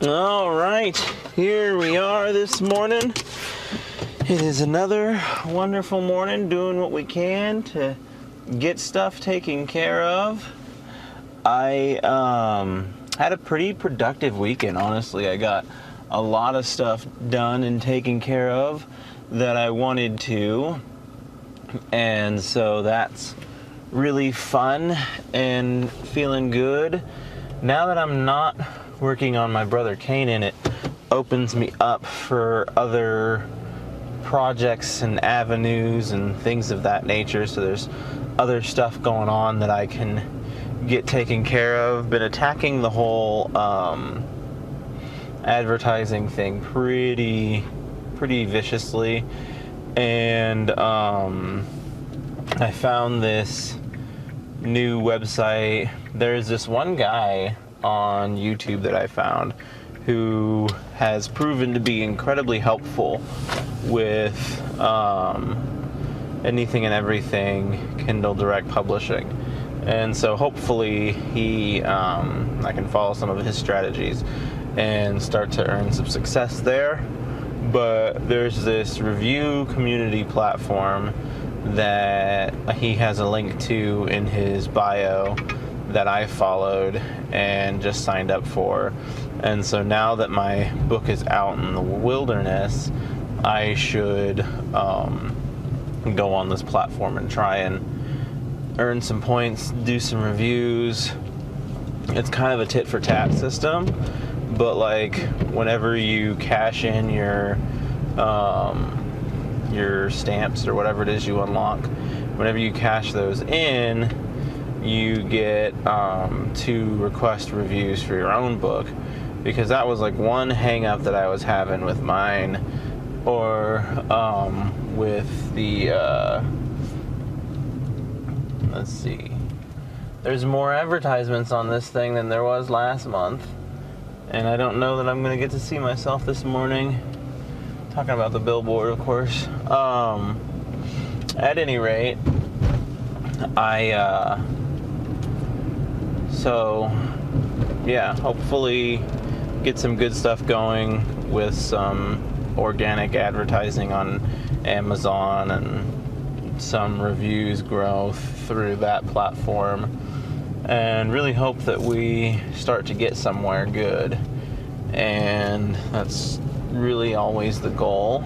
All right, here we are this morning. It is another wonderful morning, doing what we can to get stuff taken care of. I had a pretty productive weekend, honestly. I got a lot of stuff done and taken care of that I wanted to, and so that's really fun and feeling good. Now that I'm not working on my brother Kanan, it opens me up for other projects and avenues and things of that nature. So there's other stuff going on that I can get taken care of. Been attacking the whole advertising thing pretty viciously, and I found this new website. There's this one guy on YouTube that I found who has proven to be incredibly helpful with anything and everything Kindle Direct Publishing, and so hopefully I can follow some of his strategies and start to earn some success there. But there's this review community platform that he has a link to in his bio that I followed and just signed up for. And so now that my book is out in the wilderness, I should go on this platform and try and earn some points, do some reviews. It's kind of a tit for tat system, but like whenever you cash in your stamps or whatever it is you unlock, whenever you cash those in, you get to request reviews for your own book, because that was like one hang up that I was having with mine, or with the let's see, there's more advertisements on this thing than there was last month, and I don't know that I'm gonna get to see myself this morning. Talking about the billboard, of course. At any rate, hopefully get some good stuff going with some organic advertising on Amazon and some reviews growth through that platform, and really hope that we start to get somewhere good. And that's really always the goal.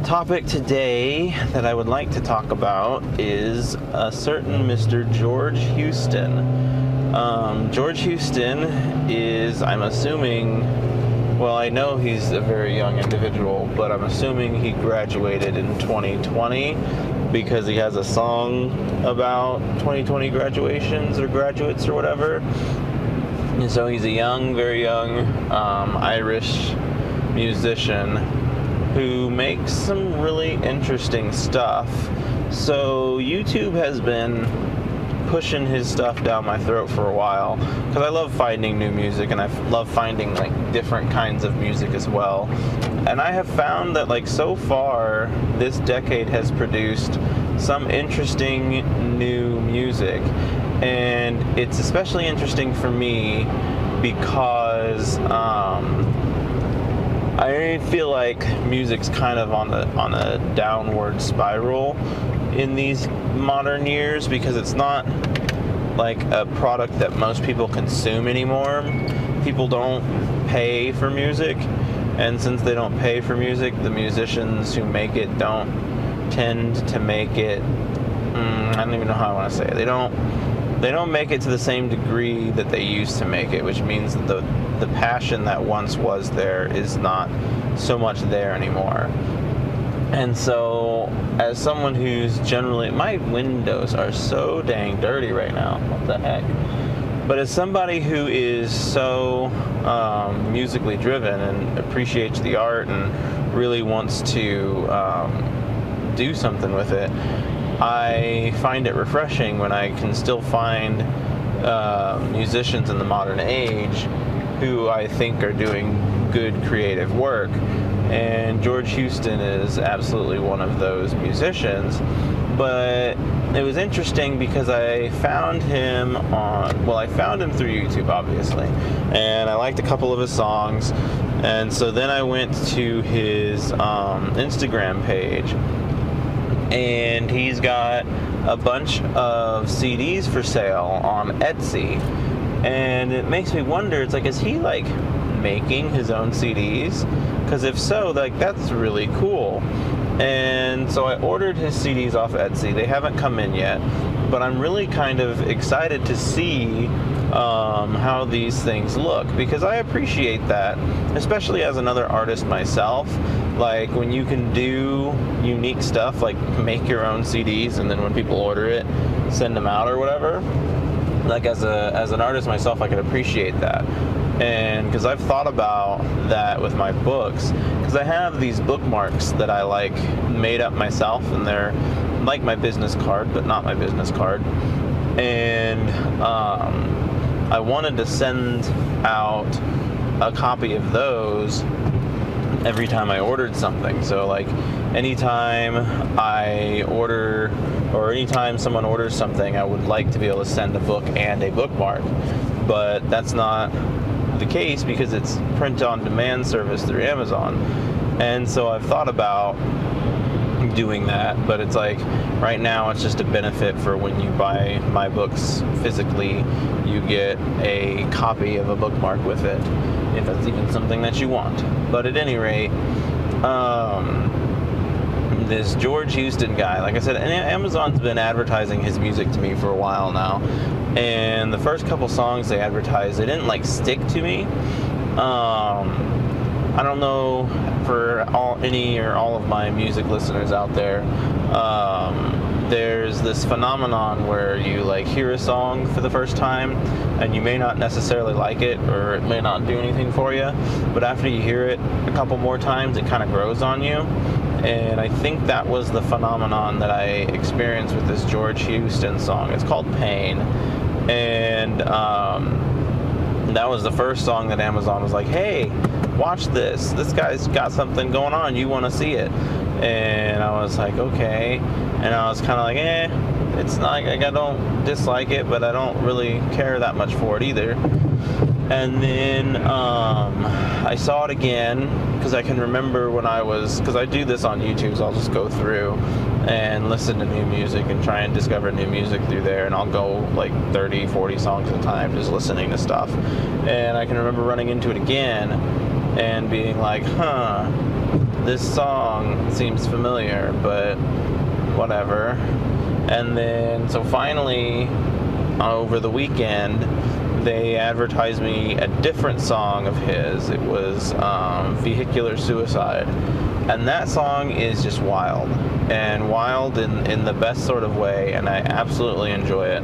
Topic today that I would like to talk about is a certain Mr. George Houston. George Houston is, I'm assuming, well, I know he's a very young individual, but I'm assuming he graduated in 2020 because he has a song about 2020 graduations or graduates or whatever. And so he's a very young Irish musician who makes some really interesting stuff. So YouTube has been pushing his stuff down my throat for a while, because I love finding new music, and I love finding like different kinds of music as well. And I have found that like so far this decade has produced some interesting new music, and it's especially interesting for me because I feel like music's kind of on a downward spiral in these modern years, because it's not like a product that most people consume anymore. People don't pay for music, and since they don't pay for music, the musicians who make it don't tend to make it, I don't even know how I want to say it. They don't make it to the same degree that they used to make it, which means that the passion that once was there is not so much there anymore. And so, as someone who's generally, my windows are so dang dirty right now, what the heck? But as somebody who is so musically driven and appreciates the art and really wants to do something with it, I find it refreshing when I can still find musicians in the modern age who I think are doing good creative work. And George Houston is absolutely one of those musicians. But it was interesting because I found him I found him through YouTube, obviously, and I liked a couple of his songs, and so then I went to his Instagram page, and he's got a bunch of CDs for sale on Etsy, and it makes me wonder, it's like, is he like making his own CDs? Because if so, like, that's really cool. And so I ordered his CDs off Etsy. They haven't come in yet, but I'm really kind of excited to see how these things look, because I appreciate that, especially as another artist myself. Like, when you can do unique stuff, like make your own CDs, and then when people order it, send them out or whatever. Like, as an artist myself, I can appreciate that. And because I've thought about that with my books, because I have these bookmarks that I like made up myself, and they're like my business card, but not my business card. And I wanted to send out a copy of those every time I ordered something. So like, anytime I order, or anytime someone orders something, I would like to be able to send a book and a bookmark. But that's not the case because it's print on demand service through Amazon. And so I've thought about doing that, but it's like, right now it's just a benefit for when you buy my books physically, you get a copy of a bookmark with it, if that's even something that you want. But at any rate, this George Houston guy, like I said, Amazon's been advertising his music to me for a while now, and the first couple songs they advertised, they didn't like stick to me. I don't know, for all of my music listeners out there, there's this phenomenon where you like hear a song for the first time and you may not necessarily like it, or it may not do anything for you, but after you hear it a couple more times, it kind of grows on you. And I think that was the phenomenon that I experienced with this George Houston song. It's called Pain. And that was the first song that Amazon was like, hey, watch this. This guy's got something going on. You want to see it? And I was like, okay. And I was kind of like, it's not like I don't dislike it, but I don't really care that much for it either. And then I saw it again, because I can remember because I do this on YouTube, so I'll just go through and listen to new music and try and discover new music through there, and I'll go like 30, 40 songs at a time just listening to stuff. And I can remember running into it again and being like, this song seems familiar, but whatever. And then, so finally, over the weekend, they advertised me a different song of his. It was Vehicular Suicide. And that song is just wild. And wild in the best sort of way, and I absolutely enjoy it.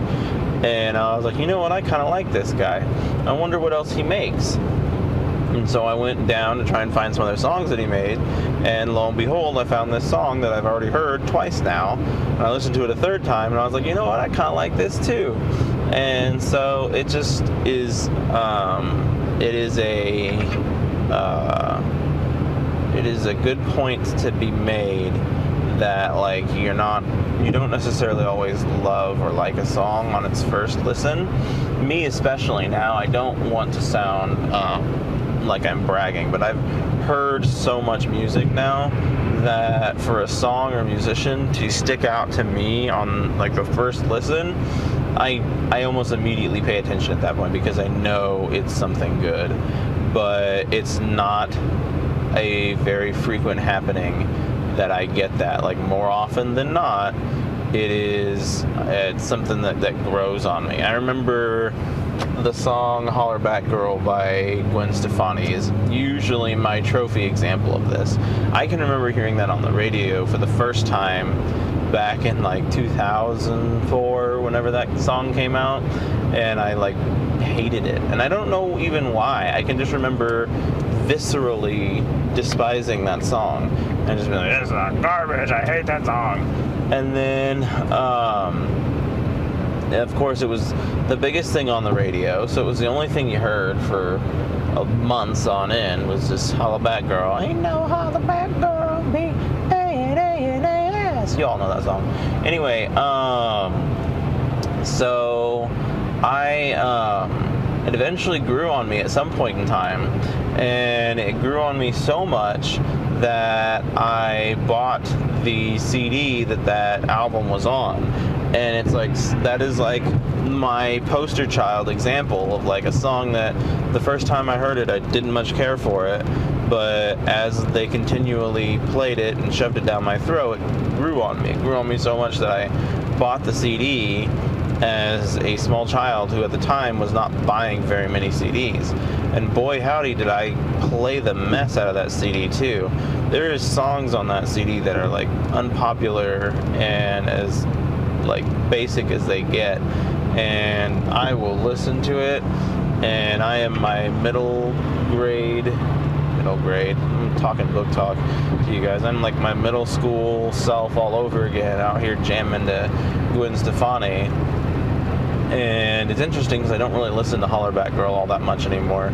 And I was like, you know what, I kind of like this guy. I wonder what else he makes. And so I went down to try and find some other songs that he made, and lo and behold, I found this song that I've already heard twice now. And I listened to it a third time, and I was like, you know what, I kind of like this too. And so it just is, it is a good point to be made that, like, you don't necessarily always love or like a song on its first listen. Me especially now, I don't want to sound like I'm bragging, but I've heard so much music now that for a song or musician to stick out to me on like the first listen, I almost immediately pay attention at that point, because I know it's something good. But it's not a very frequent happening that I get that. Like, more often than not, it's something that grows on me. I remember the song Holler Back Girl by Gwen Stefani is usually my trophy example of this. I can remember hearing that on the radio for the first time back in like 2004, whenever that song came out, and I like hated it. And I don't know even why. I can just remember viscerally despising that song and just being like, this is garbage, I hate that song. And then of course it was the biggest thing on the radio, so it was the only thing you heard for months on end was this Holla Back Girl. Ain't no holla back girl, be Things. You all know that song. Anyway, so it eventually grew on me at some point in time, and it grew on me so much that I bought the CD that album was on. And it's like, that is like my poster child example of like a song that the first time I heard it, I didn't much care for it, but as they continually played it and shoved it down my throat, it grew on me. It grew on me so much that I bought the CD as a small child who at the time was not buying very many CDs. And boy howdy did I play the mess out of that CD too. There is songs on that CD that are like unpopular and as like basic as they get, and I will listen to it, and I am my middle grade, I'm talking book talk to you guys, I'm like my middle school self all over again, out here jamming to Gwen Stefani. And it's interesting because I don't really listen to Hollerback Girl all that much anymore,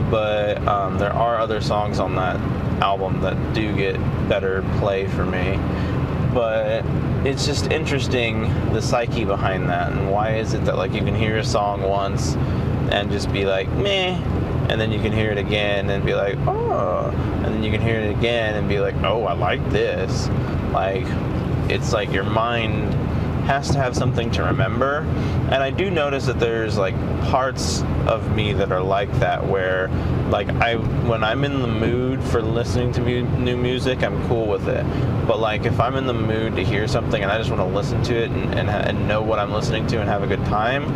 but there are other songs on that album that do get better play for me. But it's just interesting, the psyche behind that, and why is it that like you can hear a song once and just be like, meh, and then you can hear it again and be like, oh, and then you can hear it again and be like, oh, I like this. Like, it's like your mind has to have something to remember. And I do notice that there's like parts of me that are like that, where like when I'm in the mood for listening to new music, I'm cool with it. But like if I'm in the mood to hear something and I just want to listen to it and know what I'm listening to and have a good time,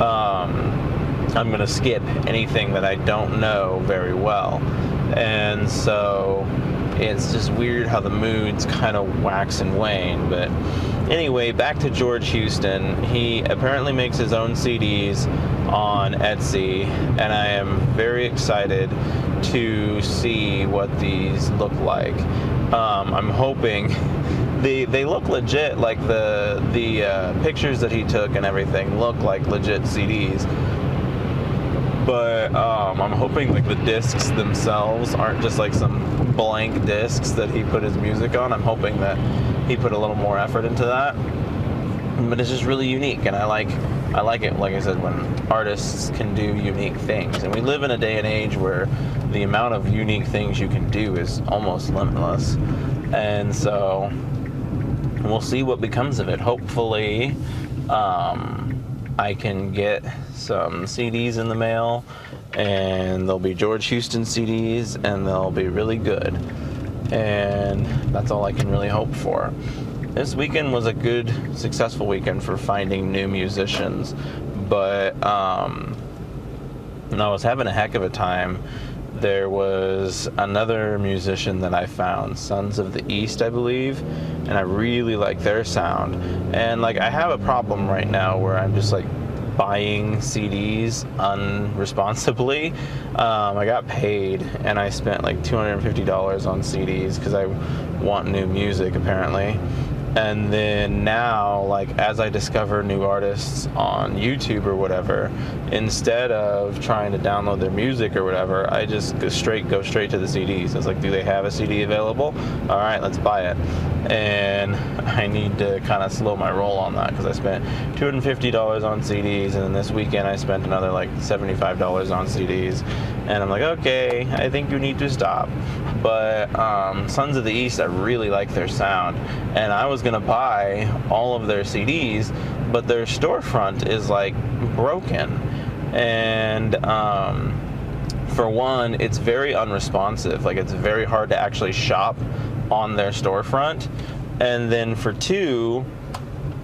I'm gonna skip anything that I don't know very well. And so it's just weird how the moods kind of wax and wane. But anyway, back to George Houston. He apparently makes his own CDs on Etsy, and I am very excited to see what these look like. I'm hoping they look legit, like the pictures that he took and everything look like legit CDs. But I'm hoping like the discs themselves aren't just like some blank discs that he put his music on. I'm hoping that he put a little more effort into that. But it's just really unique, and I like it, like I said, when artists can do unique things. And we live in a day and age where the amount of unique things you can do is almost limitless. And so we'll see what becomes of it. Hopefully I can get some CDs in the mail, and they'll be George Houston CDs, and they'll be really good. And that's all I can really hope for. This weekend was a good, successful weekend for finding new musicians, but I was having a heck of a time. There was another musician that I found, Sons of the East, I believe, and I really like their sound. And like I have a problem right now where I'm just like buying CDs unresponsibly. I got paid and I spent like $250 on CDs because I want new music apparently. And then now, like, as I discover new artists on YouTube or whatever, instead of trying to download their music or whatever, I just go straight to the CDs. It's like, do they have a CD available? All right, let's buy it. And I need to kind of slow my roll on that because I spent $250 on CDs, and then this weekend I spent another like $75 on CDs. And I'm like, okay, I think you need to stop. But Sons of the East, I really like their sound, and I was gonna buy all of their CDs, but their storefront is like broken, and for one, it's very unresponsive. Like, it's very hard to actually shop on their storefront. And then for two,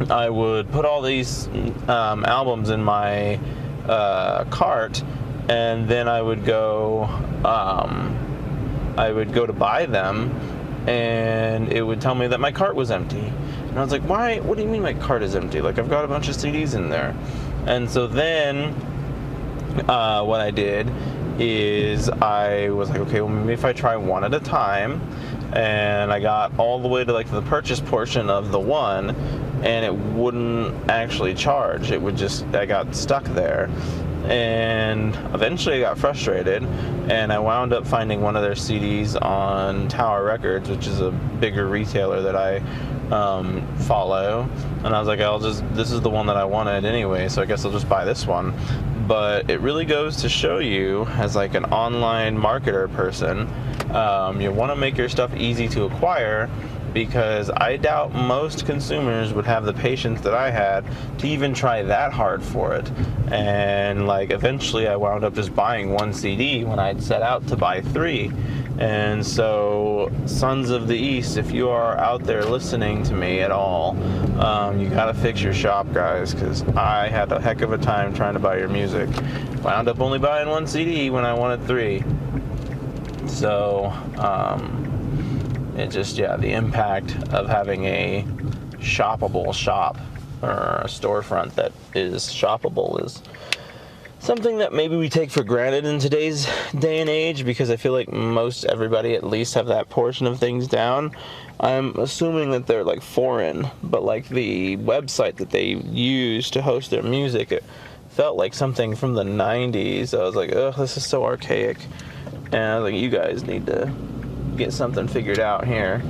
I would put all these albums in my cart, and then I would go to buy them, and it would tell me that my cart was empty. And I was like, why? What do you mean my cart is empty? Like, I've got a bunch of CDs in there. And so then what I did is I was like, okay, well, maybe if I try one at a time. And I got all the way to like the purchase portion of the one, and it wouldn't actually charge. It would just, I got stuck there. And eventually I got frustrated, and I wound up finding one of their CDs on Tower Records, which is a bigger retailer that I follow. And I was like, this is the one that I wanted anyway, so I guess I'll just buy this one. But it really goes to show you, as like an online marketer person, you want to make your stuff easy to acquire, because I doubt most consumers would have the patience that I had to even try that hard for it. And like eventually I wound up just buying one CD when I'd set out to buy 3. And so, Sons of the East, if you are out there listening to me at all, you gotta fix your shop, guys, because I had a heck of a time trying to buy your music. Wound up only buying 1 CD when I wanted 3. So, it just, the impact of having a shoppable shop, or a storefront that is shoppable, is something that maybe we take for granted in today's day and age, because I feel like most everybody at least have that portion of things down. I'm assuming that they're like foreign, but like the website that they use to host their music, it felt like something from the 90s. I was like, ugh, this is so archaic. And I was like, you guys need to get something figured out here.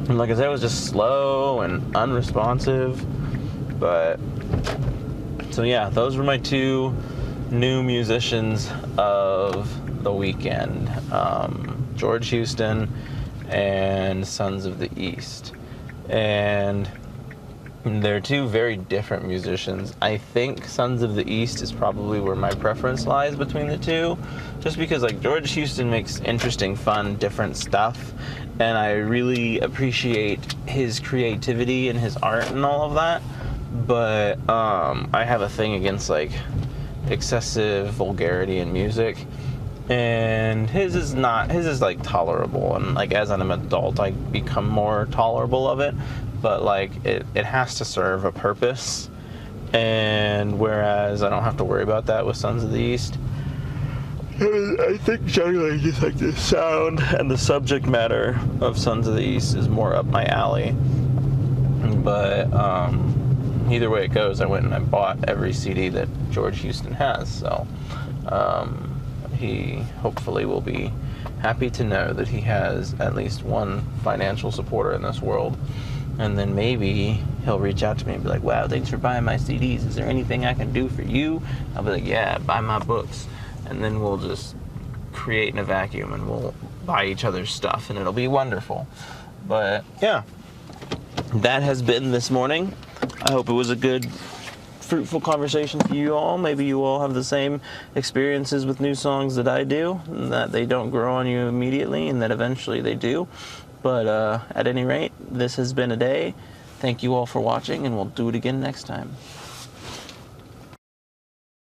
And like I said, it was just slow and unresponsive. But so yeah, those were my 2 new musicians of the weekend, George Houston and Sons of the East. And they're 2 very different musicians. I think Sons of the East is probably where my preference lies between the 2, just because like George Houston makes interesting, fun, different stuff, and I really appreciate his creativity and his art and all of that. But I have a thing against like excessive vulgarity in music, and his is like tolerable, and like as an adult I become more tolerable of it, but like it has to serve a purpose, and whereas I don't have to worry about that with Sons of the East. I think generally just like the sound and the subject matter of Sons of the East is more up my alley. But either way it goes, I went and I bought every CD that George Houston has, so he hopefully will be happy to know that he has at least one financial supporter in this world. And then maybe he'll reach out to me and be like, wow, thanks for buying my CDs. Is there anything I can do for you? I'll be like, yeah, buy my books. And then we'll just create in a vacuum and we'll buy each other's stuff and it'll be wonderful. But yeah, that has been this morning. I hope it was a good, fruitful conversation for you all. Maybe you all have the same experiences with new songs that I do, and that they don't grow on you immediately and that eventually they do. But at any rate, this has been a day. Thank you all for watching, and we'll do it again next time.